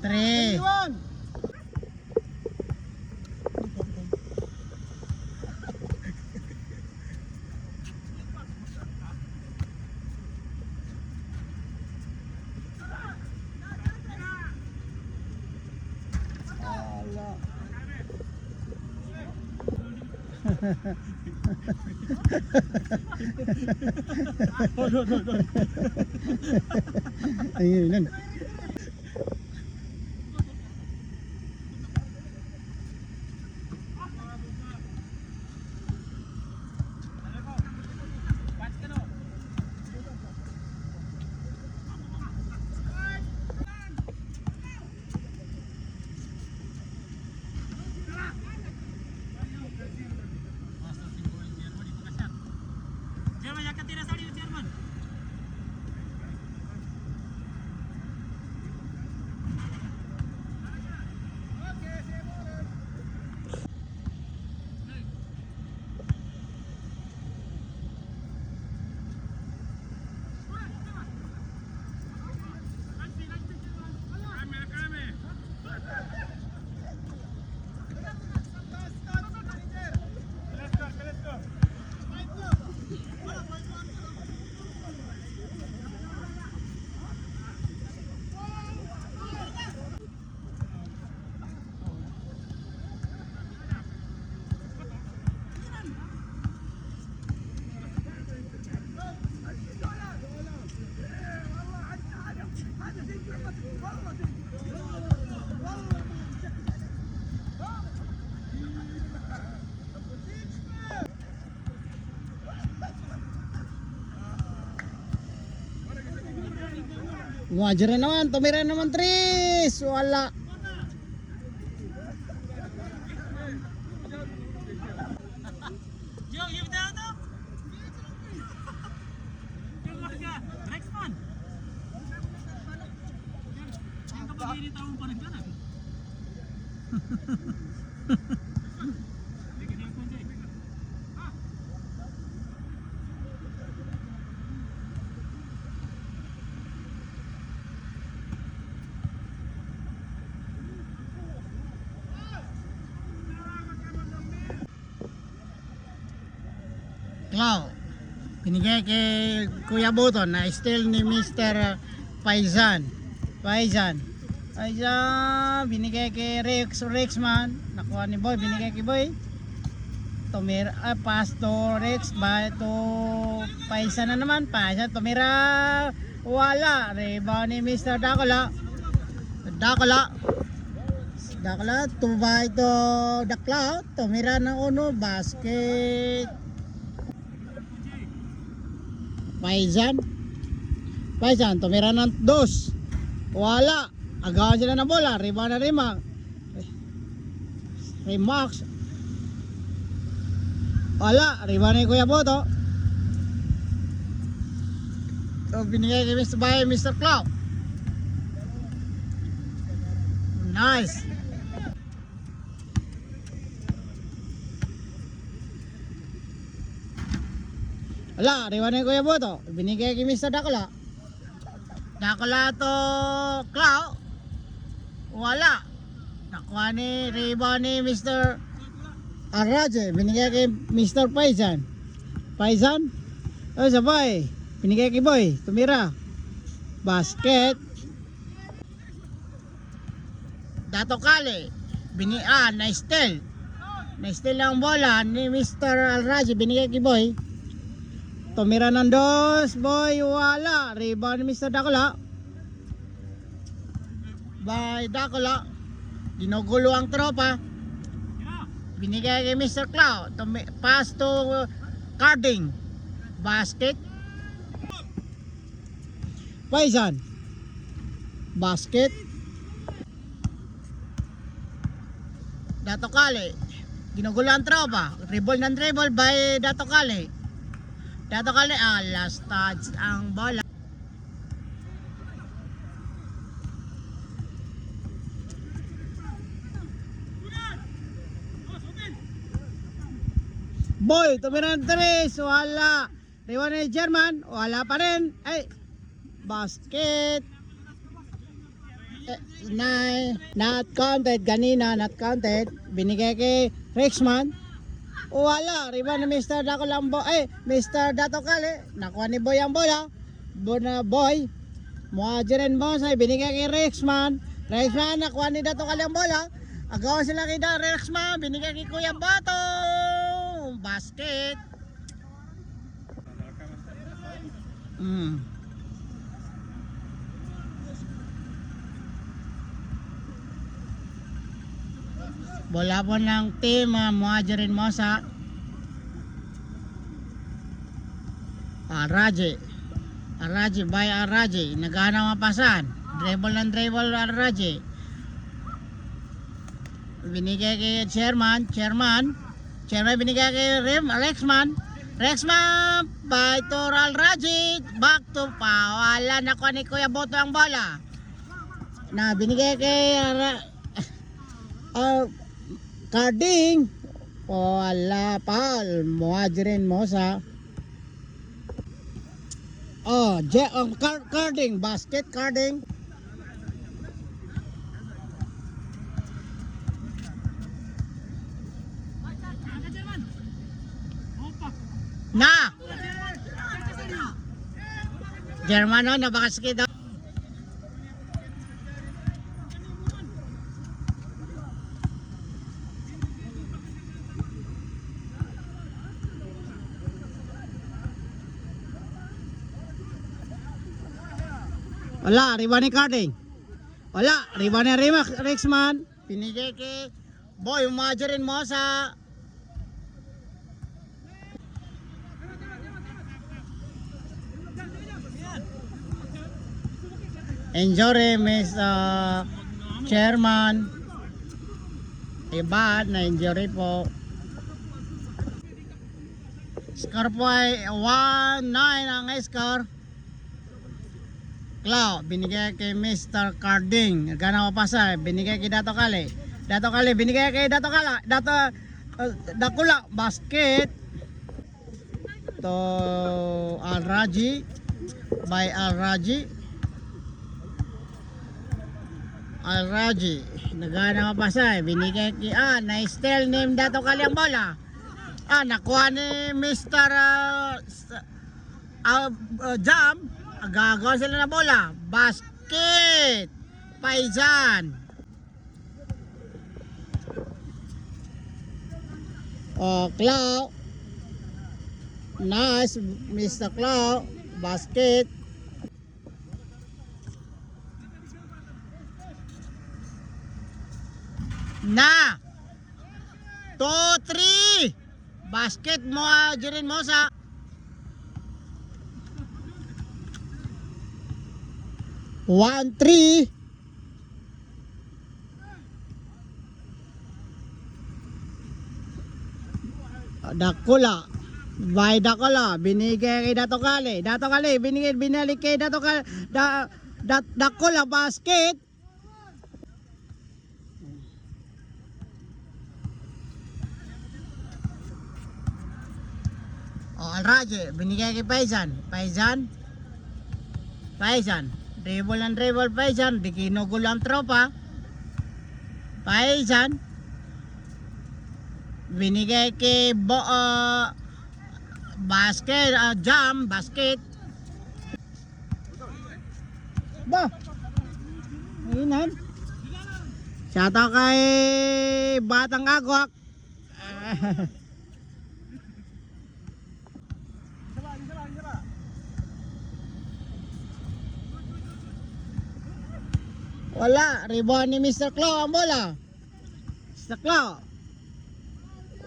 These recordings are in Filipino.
3. Ayun. Wajar naman, tumira naman 3. Wala. Clau, binigay kay Kuya Buton na still ni Mr. Paisan. Binigay kay Rexman. Nakuha ni Boy, binigay kay Boy. Tumira, pass to Rex, ba to Paisan na naman. Paisan, tumira, wala. Rebound ni Mr. Dakola, tubay to Dakla. Tumira ng uno, basket. Paisan, tumira ng 2. Wala. Agawan sila ng bola. Rebound na Remax. Wala. Rebound ni Kuya Boto. So, binigay kay Mr. Cloud. Nice. Wala, rebound ni Kuya Boto. Binigay kay Mr. Dakola to Cloud. Wala. Nakuha ni rebound ni Mr. Araje. Binigay kay Mr. Paisan. Sabay. Binigay kay Boy. Tumira. Basket. Dato Kale. Na-steal. Na-steal ang bola ni Mr. Araje. Binigay kay Boy. Tumira ng 2, Boy, wala. Rebound ni Mr. Dakola. By Dakola. Ginugulo ang tropa. Binigay kay Mr. Cloud. Pass to Carding. Basket. Paisan. Basket. Dato Kale. Ginugulo ang tropa. Dribble ng dribble by Dato Kale. Last touch ang bola. Boy, tumira ng 3, wala. Rebound ni German, wala pa rin. Ay, basket. Not counted kanina, not counted. Binigay kay Rexman. Wala, riba ni Mr. Dato Lambo, Mr. Dato Kale. Nakuha ni Boy ang bola. Boy. Muhajirin mo sa binigay kay Rexman. Rexman, nakuha ni Dato Kale ang bola. Agawan sila kay Rexman, binigay kay Kuya Bato. Basket. Bola po ng team Muhajirin Mosa. Araji by Araji. Nagana mapasan. Dribble Araji. Binigay kay Chairman binigay kay Rexman by Toral Raji. Back to Pawala. Nakuha ni Kuya Boto ang bola. Na binigay kay Carding. Wala pal. Muhajirin Mosa. Carding. Basket Carding. Na! Germano, nabakaskid daw. Wala, riba ni Carding. Wala, riba ni Rexman. Pinigay kay Boy, Muhajirin Mosa. Enjoy Miss Chairman. Iba na injury po. Score po ay 1-9 ang score. Clau, binigay kay Mr. Carding. Nagana mapasa, binigay kay Dato Kale. Binigay kay Dato Kala. Dakula, basket. To Al-Raji by Al-Raji. Nagana mapasa, binigay kay na-steal name Dato Kale ang bola. Nakuha ni Mr. Jam. Gagawa sila na bola. Basket. Paisan. Clau. Nice, Mr. Clau. Basket. Na. 2-3. Basket Muhajirin Mosa. One, 3. Dakula. By Dakula. Binigay kay Dato Kale. Binalik kay Dato Kale. Dakula basket. Al-Raji. Binigay kay Paisan. Dribble Paisan. Di kinugulo ang tropa. Paisan. Binigay kay basket. Jam. Basket. Ba? Ayun. Shoutout kay Batang Agwak. Wala, rebound ni Mr. Clau ang bola. Mr. Clau.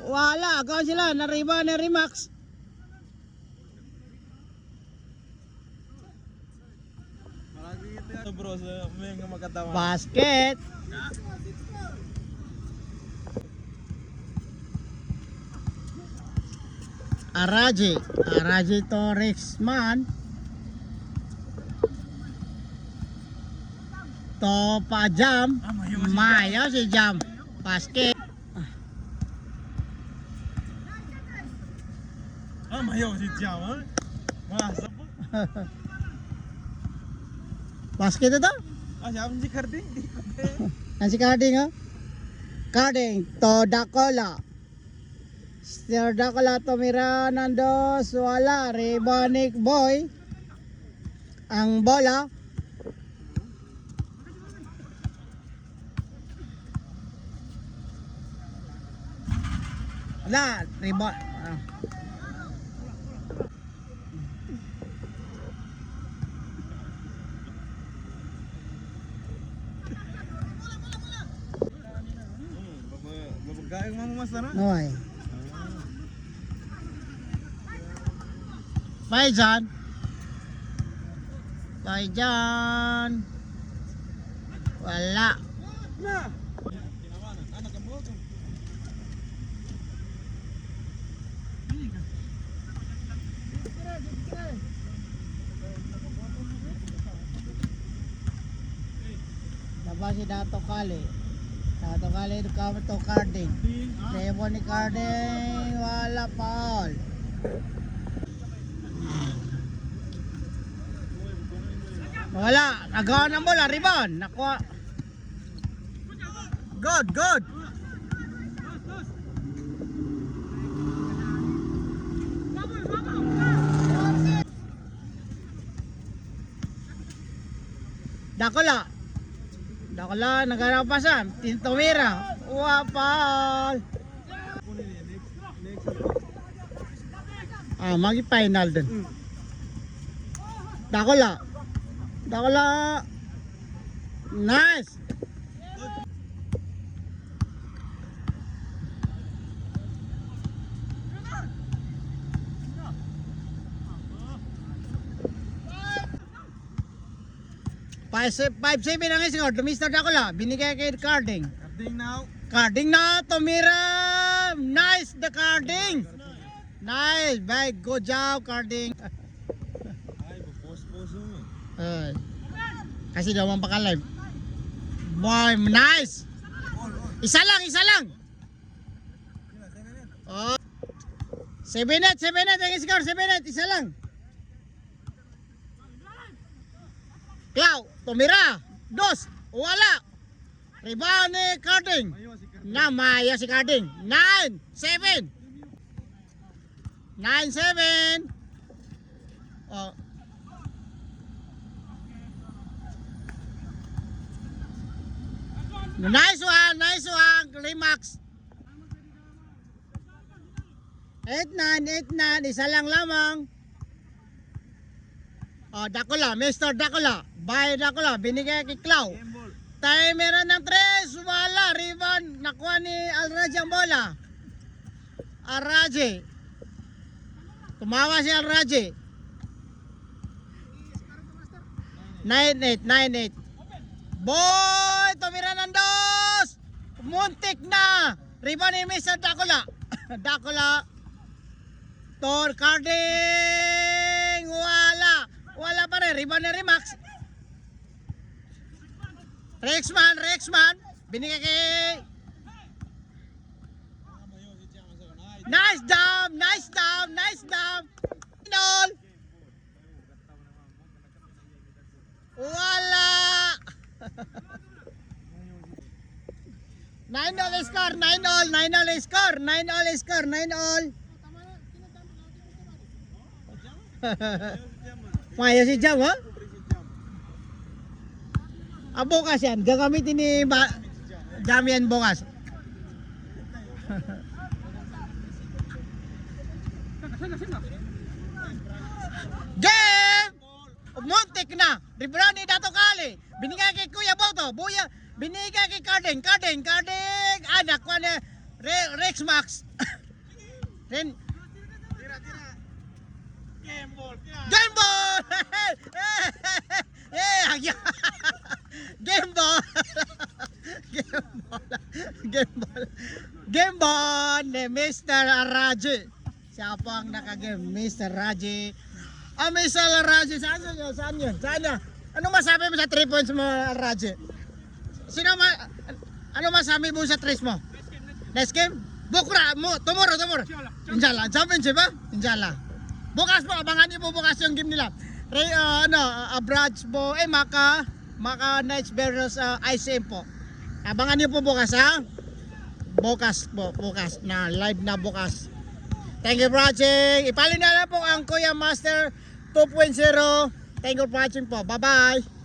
Wala, agaw sila, na-rebound ni Remax. Basket. Araji to Rexman. To pa Jam. Mayo si Jam. Basket. Mayo si Jam. Masa po. Basket ito? Ah, siya si Carding. Yan si Carding, oh. Carding to Dacola. Sir Dacola tumira ng dos. Wala. Rebonik boy. Ang bola. Wala. Rebound. Babagaing mo mas na. Noy. Bye, John. Bye, John. Wala. Na. Tinawanan. Anak ka mo. Labas si Dato Kali. Dato Kali to Carding. Demo ni Carding. Wala foul. Wala. Nagawa ng bola. Rebound. Nakuha. Good, good. Dakola. Dakola, naghanap pa siya. Tintumira. Wapal. Ah, magi-final din. Dakola. Dakola. Nice. Five seven ang score. Mr. Dacola, binigay kay Carding. Carding now. Carding na, tumira. Nice, the Carding. Nice, bye. Good job, Carding. Ay, post mo. Kasi daw man paka-live. Boy, nice. Isa lang, isa lang. Oh. 7-8 ang score, 7-8, isa lang. Clau, tumira. Dos, wala. Rebound ni Carding. Namaya si Carding. 9-7. 9-7. Oh. Nice one, Remax. 8-9, isa lang lamang. Oh, Dacola, Mr. Dacola. Bye, Dacola, binigay kay Clau. Timer ng 3, wala, rebound. Nakuha ni Alraji ang bola. Alraji. Tumawa si Alraji. 9-8. Boy, tumira ng dos. Muntik na. Rebound ni Mr. Dacola. Dacola. Tor Carding. Wala pa rin. Rebound ni Remax. Rexman. Binigay kay... Nice dump. Inol. Wala. 9-all score. 9-all score. Mayo si Jam, ha? Bukas yan. Gagamitin ni Jam yan bukas. Game! Muntik na. Rebound ni Dato Kali. Binigay kay Kuya Boto. Binigay kay Carding. Anak ko na Rex Max. Then Game ball. Game ball ni Mr. Raji. Siya po ang naka-game, Mr. Raji. Mr. Raji, saan yun? Anong masabi mo sa 3 points mo, Raji? Ano masabi mo sa 3 mo? Next game? Bukra mo, tomorrow. Inshallah, championship ha? Inshallah. Bukas po, abangan niyo po bukas yung game nila. Abraj po, Maka, Macau Knights versus ICM po. Abangan niyo po bukas ha. Bukas po, bukas na live na bukas. Thank you for watching. Ipalin na lang po ang Kuya Master 2.0. Thank you for watching po. Bye-bye.